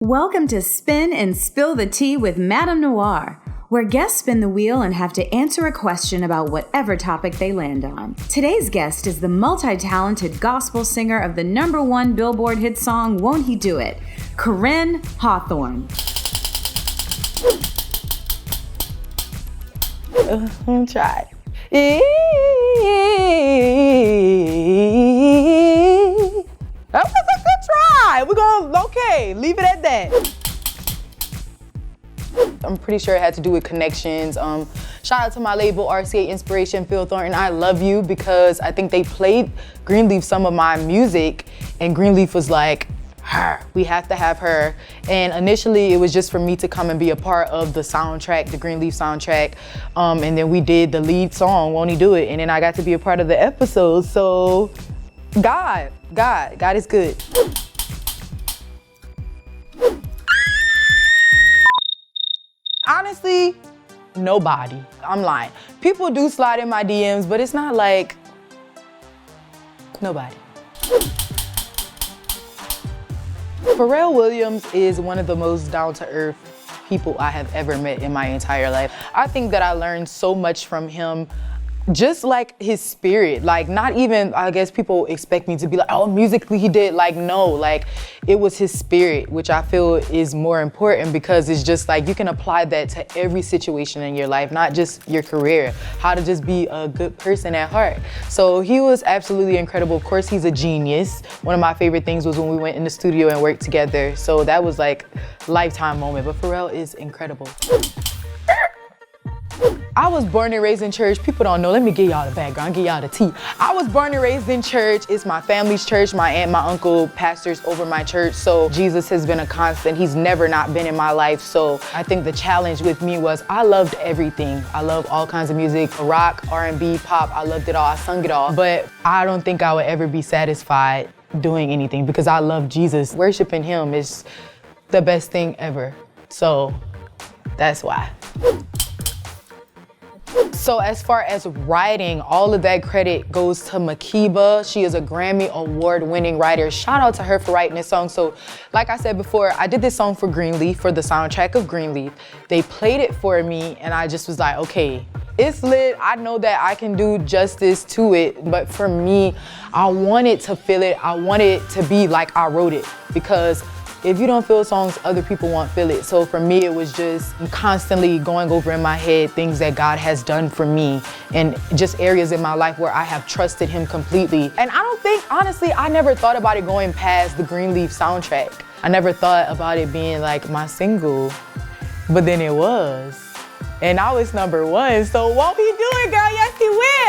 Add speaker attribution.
Speaker 1: Welcome to Spin and Spill the Tea with MadameNoire, where guests spin the wheel and have to answer a question about whatever topic they land on. Today's guest is the multi-talented gospel singer of the #1 Billboard hit song, Won't He Do It?, Koryn Hawthorne.
Speaker 2: Try. That was a good try. We're gonna, okay, leave it at that. I'm pretty sure it had to do with connections. Shout out to my label, RCA Inspiration, Phil Thornton. I love you, because I think they played Greenleaf some of my music, and Greenleaf was like, her, we have to have her. And initially it was just for me to come and be a part of the soundtrack, the Greenleaf soundtrack. And then we did the lead song, Won't He Do It? And then I got to be a part of the episode. So God is good. Honestly, nobody. I'm lying. People do slide in my DMs, but it's not like nobody. Pharrell Williams is one of the most down-to-earth people I have ever met in my entire life. I think that I learned so much from him, just like his spirit. Like, not even, I guess people expect me to be like, oh, musically he did. Like, no, like it was his spirit, which I feel is more important, because it's just like you can apply that to every situation in your life, not just your career, how to just be a good person at heart. So he was absolutely incredible. Of course, he's a genius. One of my favorite things was when we went in the studio and worked together. So that was like a lifetime moment, but Pharrell is incredible. I was born and raised in church. People don't know. Let me give y'all the background, give y'all the tea. I was born and raised in church. It's my family's church. My aunt, my uncle pastors over my church. So Jesus has been a constant. He's never not been in my life. So I think the challenge with me was I loved everything. I love all kinds of music, rock, R&B, pop. I loved it all. I sung it all. But I don't think I would ever be satisfied doing anything, because I love Jesus. Worshiping him is the best thing ever. So that's why. So as far as writing, all of that credit goes to Makiba. She is a Grammy award-winning writer. Shout out to her for writing this song. So like I said before, I did this song for Greenleaf, for the soundtrack of Greenleaf. They played it for me, and I just was like, okay, it's lit. I know that I can do justice to it, but for me, I wanted to feel it. I want it to be like I wrote it, because if you don't feel songs, other people won't feel it. So for me, it was just constantly going over in my head things that God has done for me, and just areas in my life where I have trusted him completely. And I don't think, honestly, I never thought about it going past the Greenleaf soundtrack. I never thought about it being like my single, but then it was. And now it's #1, so won't he do it, girl? Yes, he will.